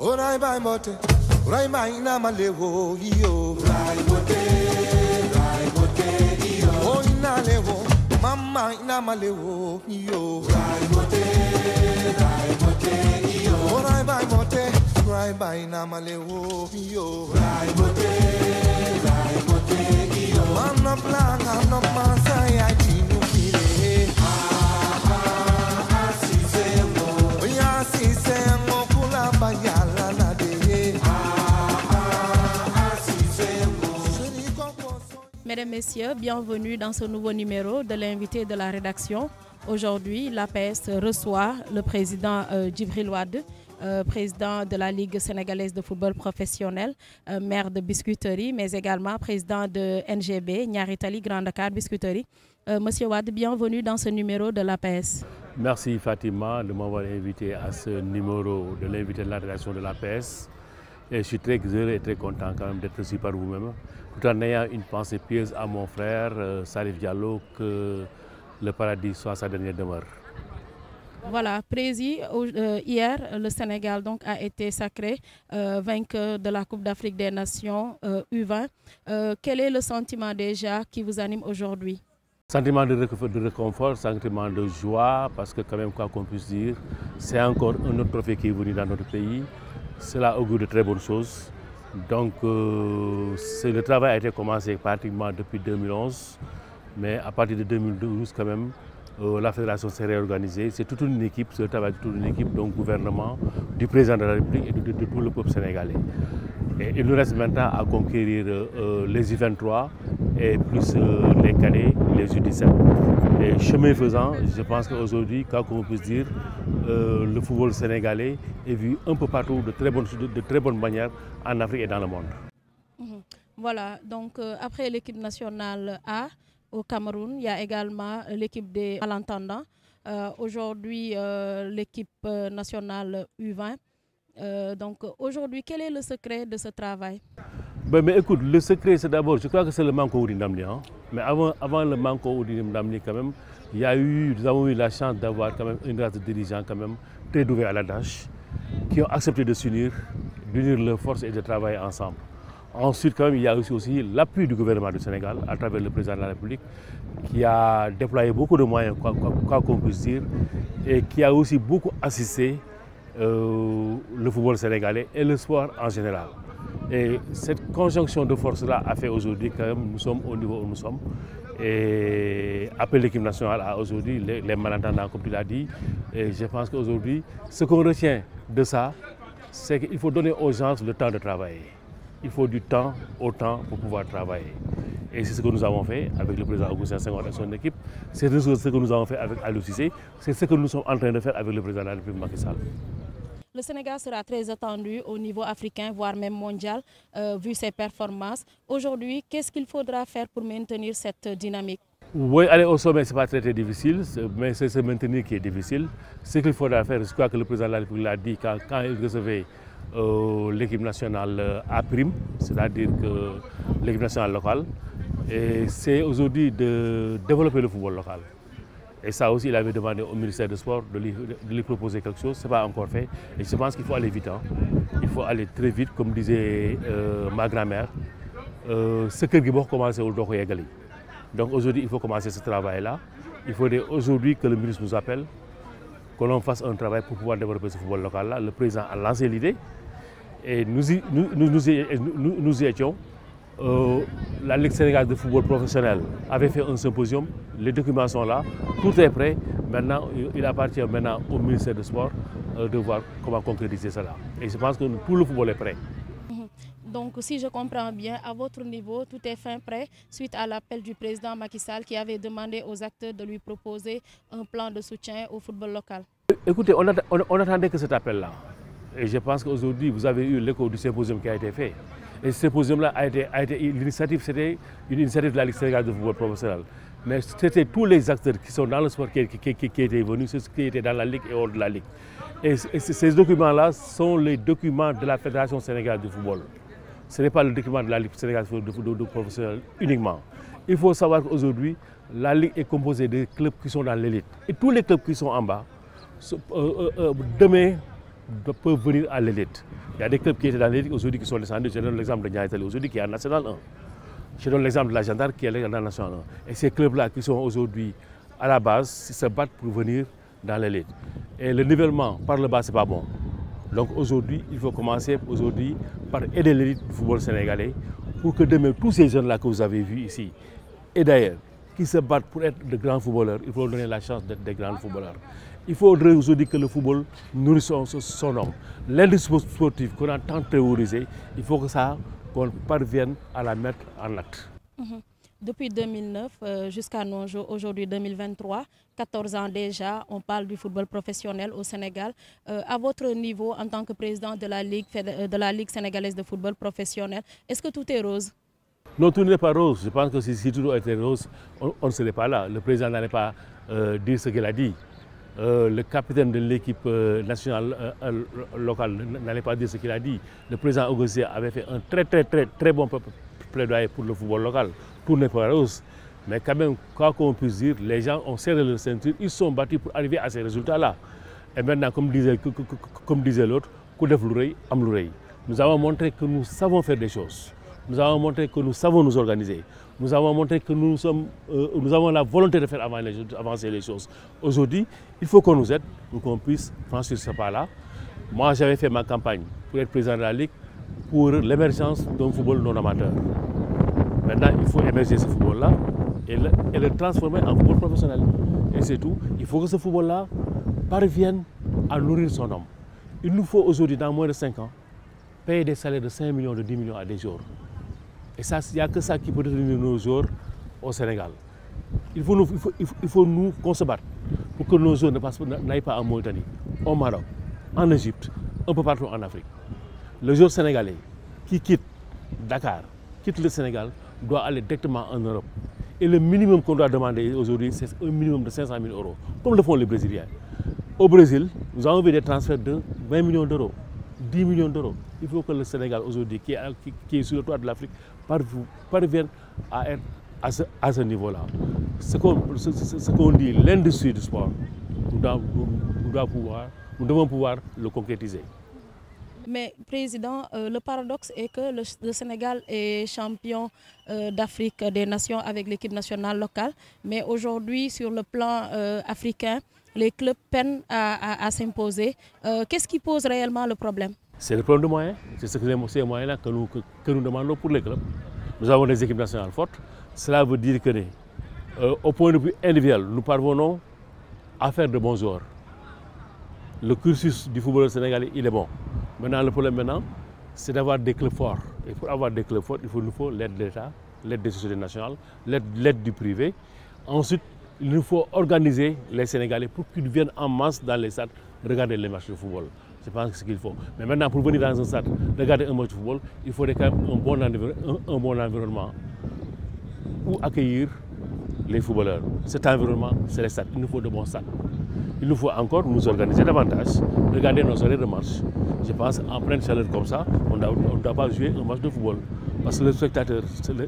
Orai bai mote, orai bai na malewo yo. Orai mote yo. Oh ina lewo, mama ina malewo yo. Orai mote yo. Orai bai na malewo yo. Orai mote yo. Man of lang, man of masai I tinu kile. Mesdames, Messieurs, bienvenue dans ce nouveau numéro de l'invité de la rédaction. Aujourd'hui, l'APS reçoit le président Djibril Wade, président de la Ligue sénégalaise de football professionnel, maire de Biscuiterie, mais également président de NGB, Niary Tally Grand Dakar Biscuiterie. Monsieur Wade, bienvenue dans ce numéro de l'APS. Merci Fatima de m'avoir invité à ce numéro de l'invité de la rédaction de l'APS. Et je suis très heureux et très content quand même d'être ici par vous-même, tout en ayant une pensée pieuse à mon frère Salif Diallo, que le paradis soit sa dernière demeure. Voilà, Président, hier, le Sénégal donc, a été sacré vainqueur de la Coupe d'Afrique des Nations U20. Quel est le sentiment déjà qui vous anime aujourd'hui? Sentiment de réconfort, sentiment de joie, parce que quand même, quoi qu'on puisse dire, c'est encore un autre trophée qui est venu dans notre pays. Cela augure de très bonnes choses. Donc, le travail a été commencé pratiquement depuis 2011, mais à partir de 2012 quand même, la fédération s'est réorganisée. C'est toute une équipe, c'est le travail de toute une équipe, donc gouvernement, du président de la République et de tout le peuple sénégalais. Et il nous reste maintenant à conquérir les U23 et plus les cadets, les U17. Et chemin faisant, je pense qu'aujourd'hui, quoi qu'on puisse dire, le football sénégalais est vu un peu partout de très bonne manière en Afrique et dans le monde. Voilà, donc après l'équipe nationale A au Cameroun, il y a également l'équipe des malentendants. Aujourd'hui, l'équipe nationale U20. Donc aujourd'hui, quel est le secret de ce travail? Mais écoute, le secret c'est d'abord, je crois que c'est le Manko Oudinamni. Mais avant le Manko Oudinamni quand même, nous avons eu la chance d'avoir quand même une race de dirigeants quand même très doués à la tâche, qui ont accepté de s'unir, d'unir leurs forces et de travailler ensemble. Ensuite, quand même, il y a aussi l'appui du gouvernement du Sénégal à travers le président de la République qui a déployé beaucoup de moyens, quoi qu'on puisse dire, et qui a aussi beaucoup assisté le football sénégalais et le sport en général. Et cette conjonction de forces-là a fait aujourd'hui quand même nous sommes au niveau où nous sommes. Et après l'équipe nationale a aujourd'hui les malentendants, comme tu l'as dit. Et je pense qu'aujourd'hui, ce qu'on retient de ça, c'est qu'il faut donner aux gens le temps de travailler. Il faut du temps au temps pour pouvoir travailler. Et c'est ce que nous avons fait avec le président Augustin Senghor et son équipe. C'est ce que nous avons fait avec Aliou Cissé. C'est ce que nous sommes en train de faire avec le président de la République Macky Sall. Le Sénégal sera très attendu au niveau africain, voire même mondial, vu ses performances. Aujourd'hui, qu'est-ce qu'il faudra faire pour maintenir cette dynamique? Oui, aller au sommet, ce n'est pas très difficile, mais c'est se maintenir qui est difficile. Ce qu'il faudra faire, je crois que le président de la République l'a dit quand il recevait l'équipe nationale à prime, c'est-à-dire que l'équipe nationale locale, et c'est aujourd'hui de développer le football local. Et ça aussi, il avait demandé au ministère des Sports de lui proposer quelque chose. Ce n'est pas encore fait. Et je pense qu'il faut aller vite. Il faut aller très vite, comme disait ma grand-mère. Ce que nous avons commencé au Dokoyagali. Donc aujourd'hui, il faut commencer ce travail-là. Il faudrait aujourd'hui que le ministre nous appelle, que l'on fasse un travail pour pouvoir développer ce football local-là. Le président a lancé l'idée et nous y étions. La Ligue sénégalaise de football professionnel avait fait un symposium, les documents sont là, tout est prêt. Maintenant, il appartient maintenant au ministère des Sports de voir comment concrétiser cela. Et je pense que tout le football est prêt. Donc, si je comprends bien, à votre niveau, tout est fin prêt suite à l'appel du président Macky Sall qui avait demandé aux acteurs de lui proposer un plan de soutien au football local. Écoutez, on attendait que cet appel-là. Et je pense qu'aujourd'hui, vous avez eu l'écho du symposium qui a été fait. Et ce symposium-là l'initiative, c'était une initiative de la Ligue sénégalaise de football professionnel. Mais c'était tous les acteurs qui sont dans le sport qui étaient venus, ceux qui étaient dans la Ligue et hors de la Ligue. Et ces documents-là sont les documents de la Fédération sénégalaise de football. Ce n'est pas le document de la Ligue sénégalaise de football professionnel uniquement. Il faut savoir qu'aujourd'hui, la Ligue est composée de clubs qui sont dans l'élite. Et tous les clubs qui sont en bas, demain, peuvent venir à l'élite. y a des clubs qui étaient dans l'élite aujourd'hui qui sont descendus. Je donne l'exemple de Niayes Tally aujourd'hui qui est en National 1. Je donne l'exemple de la Gendarme qui est en National 1. Et ces clubs-là qui sont aujourd'hui à la base, se battent pour venir dans l'élite. Et le nivellement par le bas, ce n'est pas bon. Donc aujourd'hui, il faut commencer par aider l'élite du football sénégalais pour que demain, tous ces jeunes-là que vous avez vus ici, et d'ailleurs, qui se battent pour être de grands footballeurs, il faut leur donner la chance d'être des grands footballeurs. Il faudrait aujourd'hui que le football nourrisse son homme. L'industrie sportive qu'on a tant théorisée, il faut que ça, qu'on parvienne à la mettre en acte. Depuis 2009 jusqu'à nos jours, aujourd'hui 2023, 14 ans déjà, on parle du football professionnel au Sénégal. À votre niveau, en tant que président de la Ligue sénégalaise de football professionnel, est-ce que tout est rose? Non, tout n'est pas rose. Je pense que si tout était rose, on ne serait pas là. Le président n'allait pas dire ce qu'il a dit. Le capitaine de l'équipe nationale locale n'allait pas dire ce qu'il a dit. Le président Augustin avait fait un très bon plaidoyer pour le football local. Tout n'est pas rose. Mais quand même, quoi qu'on puisse dire, les gens ont serré leur ceinture, ils sont battus pour arriver à ces résultats-là. Et maintenant, comme disait l'autre, nous avons montré que nous savons faire des choses. Nous avons montré que nous savons nous organiser. Nous avons montré que nous avons la volonté de faire avancer les choses. Aujourd'hui, il faut qu'on nous aide pour qu'on puisse franchir ce pas-là. Moi, j'avais fait ma campagne pour être président de la Ligue pour l'émergence d'un football non amateur. Maintenant, il faut émerger ce football-là et le transformer en football professionnel. Et c'est tout. Il faut que ce football-là parvienne à nourrir son homme. Il nous faut aujourd'hui, dans moins de 5 ans, payer des salaires de 5 millions, de 10 millions à des joueurs. Et ça, il n'y a que ça qui peut devenir nos joueurs au Sénégal. Il faut nous qu'on se batte pour que nos joueurs n'aillent pas en Mauritanie, au Maroc, en Égypte, un peu partout en Afrique. Le joueur sénégalais qui quitte Dakar, quitte le Sénégal, doit aller directement en Europe. Et le minimum qu'on doit demander aujourd'hui, c'est un minimum de 500 000 €, comme le font les Brésiliens. Au Brésil, nous avons vu des transferts de 20 millions d'euros, 10 millions d'euros. Il faut que le Sénégal aujourd'hui, qui est sur le toit de l'Afrique, parvienne à être à ce niveau-là. Ce qu'on dit, l'industrie du sport, nous devons pouvoir le concrétiser. Mais Président, le paradoxe est que le Sénégal est champion d'Afrique des Nations avec l'équipe nationale locale. Mais aujourd'hui, sur le plan africain, les clubs peinent à s'imposer. Qu'est-ce qui pose réellement le problème? C'est le problème de moyens. C'est ces moyens-là que nous demandons pour les clubs. Nous avons des équipes nationales fortes. Cela veut dire que, au point de vue individuel, nous parvenons à faire de bons joueurs. Le cursus du football sénégalais, il est bon. Maintenant, le problème c'est d'avoir des clubs forts. Et pour avoir des clubs forts, il nous faut l'aide de l'État, l'aide des sociétés nationales, l'aide du privé. Ensuite, il nous faut organiser les Sénégalais pour qu'ils viennent en masse dans les stades regarder les matchs de football. Je pense que c'est ce qu'il faut. Mais maintenant, pour venir dans un stade regarder un match de football, il faudrait quand même un bon environnement pour accueillir les footballeurs. Cet environnement, c'est les stades. Il nous faut de bons stades. Il nous faut encore nous organiser davantage, regarder nos horaires de marche. Je pense qu'en pleine chaleur comme ça, on ne doit pas jouer un match de football. Parce que le spectateur,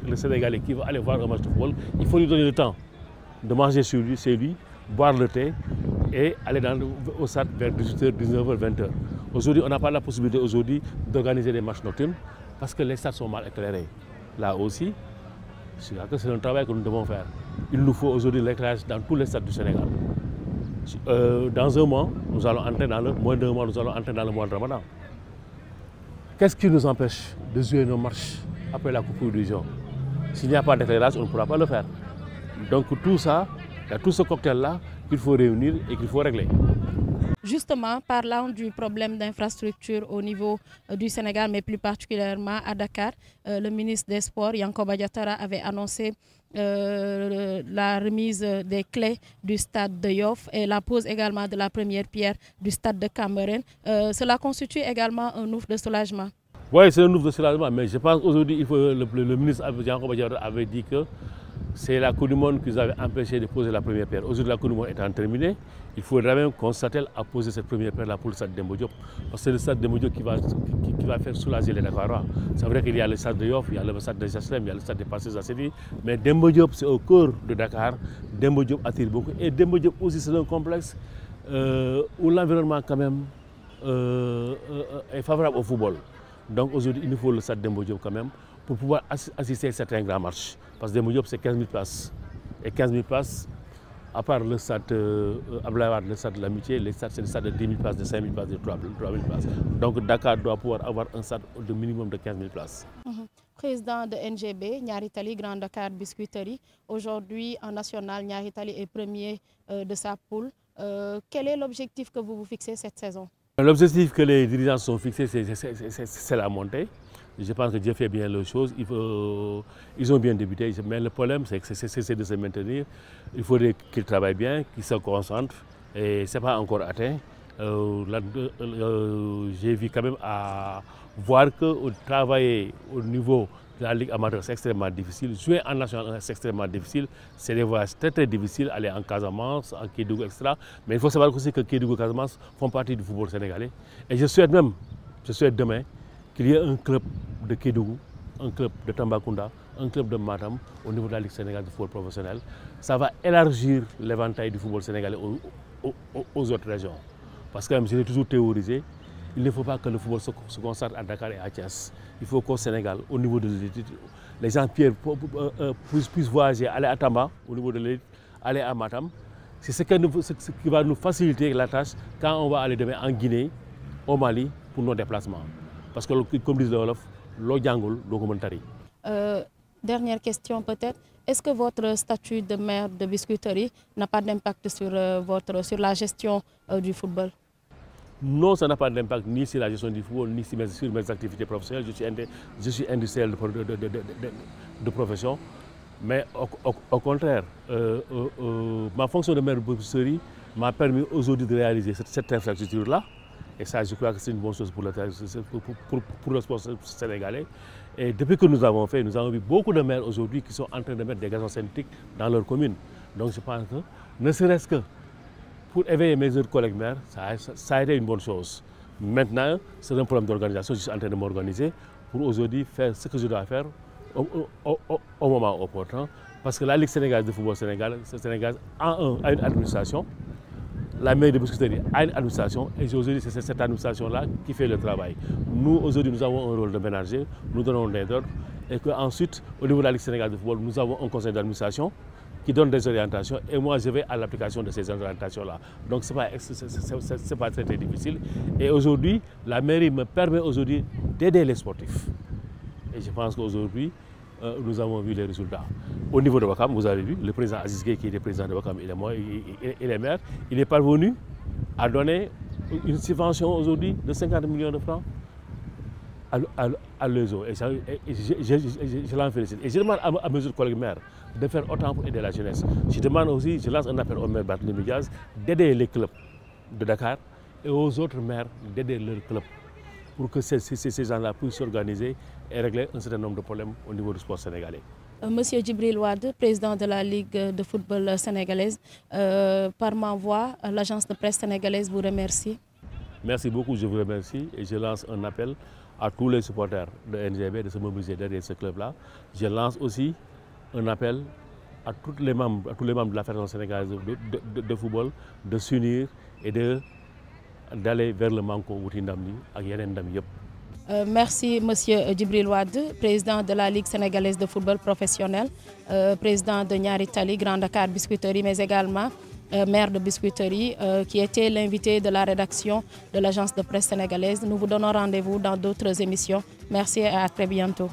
le Sénégalais qui va aller voir un match de football, il faut lui donner le temps de manger chez lui, boire le thé et aller au stade vers 18h, 19h, 20h. Aujourd'hui, on n'a pas la possibilité d'organiser des matchs nocturnes parce que les stades sont mal éclairés. Là aussi, c'est un travail que nous devons faire. Il nous faut aujourd'hui l'éclairage dans tous les stades du Sénégal. Dans un mois, nous allons entrer dans moins d'un mois, nous allons entrer dans le mois de Ramadan. Qu'est-ce qui nous empêche de jouer nos matchs après la Coupe du Jour? S'il n'y a pas d'éclairage, on ne pourra pas le faire. Donc tout ça, il y a tout ce cocktail-là qu'il faut réunir et qu'il faut régler. Justement, parlant du problème d'infrastructure au niveau du Sénégal, mais plus particulièrement à Dakar, le ministre des Sports, Yankoba Diattara, avait annoncé la remise des clés du stade de Yoff et la pose également de la première pierre du stade de Cameroun. Cela constitue également un ouf de soulagement. Oui, c'est un ouf de soulagement, mais je pense qu'aujourd'hui, le ministre Yankoba Diattara avait dit que c'est la Coupe du Monde qui nous avait empêché de poser la première pierre. Aujourd'hui, la Coupe du Monde étant terminée, il faudra même qu'on s'attelle à poser cette première pierre-là pour le stade Demba Diop. Parce que c'est le stade Demba Diop qui va faire soulager les Dakarois. C'est vrai qu'il y a le stade de Yoff, il y a le stade de Jaslem, il y a le stade de Passé Zassedi, mais Demba Diop, c'est au cœur de Dakar. Demba Diop attire beaucoup. Et Demba Diop aussi, c'est un complexe où l'environnement quand même est favorable au football. Donc aujourd'hui, il nous faut le stade Demba Diop quand même pour pouvoir assister à certains grands matchs. Parce que Demba Diop, c'est 15 000 places. Et 15 000 places, à part le stade Abdoulaye Wade, le stade de l'Amitié, c'est le stade de 10 000 places, de 5 000 places, de 3 000 places. Donc Dakar doit pouvoir avoir un stade de minimum de 15 000 places. Président de NGB, Niary Tally Grand Dakar Biscuiterie. Aujourd'hui, en national, Niary Tally est premier de sa poule. Quel est l'objectif que vous vous fixez cette saison? L'objectif que les dirigeants sont fixés, c'est la montée. Je pense que Dieu fait bien les choses. Ils ont bien débuté, mais le problème, c'est de se maintenir. Il faudrait qu'ils travaillent bien, qu'ils se concentrent. Et ce n'est pas encore atteint. J'ai vu quand même à voir que travailler au niveau de la Ligue amateur, c'est extrêmement difficile. Jouer en national, c'est extrêmement difficile. C'est des voyages très difficiles, aller en Casamance, en Kédougou, etc. Mais il faut savoir aussi que Kédougou et Casamance font partie du football sénégalais. Et je souhaite demain qu'il y ait un club de Kédougou, un club de Tambacounda, un club de Matam au niveau de la Ligue sénégalaise de football professionnel. Ça va élargir l'éventail du football sénégalais aux autres régions. Parce que je l'ai toujours théorisé, il ne faut pas que le football se concentre à Dakar et à Thiès. Il faut qu'au Sénégal, au niveau de l'élite, les gens puissent voyager, aller à Tamba, au niveau de l'élite, aller à Matam. C'est ce qui va nous faciliter la tâche quand on va aller demain en Guinée, au Mali, pour nos déplacements. Parce que, comme disent les Wolof, l'eau djangol, l'eau commentari. Dernière question peut-être. Est-ce que votre statut de maire de Biscuiterie n'a pas d'impact sur la gestion du football? Non, ça n'a pas d'impact ni sur la gestion du football, ni sur mes activités professionnelles. Je suis industriel de profession. Mais au contraire, ma fonction de maire de Biscuiterie m'a permis aujourd'hui de réaliser cette infrastructure-là. Et ça, je crois que c'est une bonne chose pour le sport sénégalais. Et depuis que nous avons vu beaucoup de maires aujourd'hui qui sont en train de mettre des gazons synthétiques dans leur commune. Donc je pense que, ne serait-ce que pour éveiller mes autres collègues maires, ça a été une bonne chose. Maintenant, c'est un problème d'organisation. Je suis en train de m'organiser pour aujourd'hui faire ce que je dois faire au moment opportun. Parce que la Ligue sénégalaise de football sénégalaise a une administration. La mairie de Biscuiterie a une administration et aujourd'hui c'est cette administration-là qui fait le travail. Nous, aujourd'hui, nous avons un rôle de ménager, nous donnons des ordres et qu'ensuite, au niveau de la Ligue sénégalaise de football, nous avons un conseil d'administration qui donne des orientations et moi je vais à l'application de ces orientations-là. Donc ce n'est pas très difficile. Et aujourd'hui, la mairie me permet aujourd'hui d'aider les sportifs. Et je pense qu'aujourd'hui, nous avons vu les résultats. Au niveau de Ouakam, vous avez vu, le président Aziz Gueye, qui était président de Ouakam, il est maire, il est parvenu à donner une subvention aujourd'hui de 50 millions de francs à l'ESO. Et je l'en félicite. Et je demande à mes autres collègues maires de faire autant pour aider la jeunesse. Je demande aussi, je lance un appel au maire Barthélémy Dias d'aider les clubs de Dakar et aux autres maires d'aider leurs clubs pour que ces gens-là puissent s'organiser et régler un certain nombre de problèmes au niveau du sport sénégalais. Monsieur Djibril Wade, président de la Ligue de football sénégalaise, par ma voix, l'agence de presse sénégalaise vous remercie. Merci beaucoup, je vous remercie et je lance un appel à tous les supporters de NGB de se mobiliser derrière ce club-là. Je lance aussi un appel à tous les membres de la Fédération sénégalaise de football de s'unir et d'aller vers le Manko wuti ndam li ak yeneen ndam yëpp. Merci Monsieur Djibril Wade, président de la Ligue sénégalaise de football professionnel, président de Niary Tally Grand Dakar Biscuiterie, mais également maire de Biscuiterie, qui était l'invité de la rédaction de l'agence de presse sénégalaise. Nous vous donnons rendez-vous dans d'autres émissions. Merci et à très bientôt.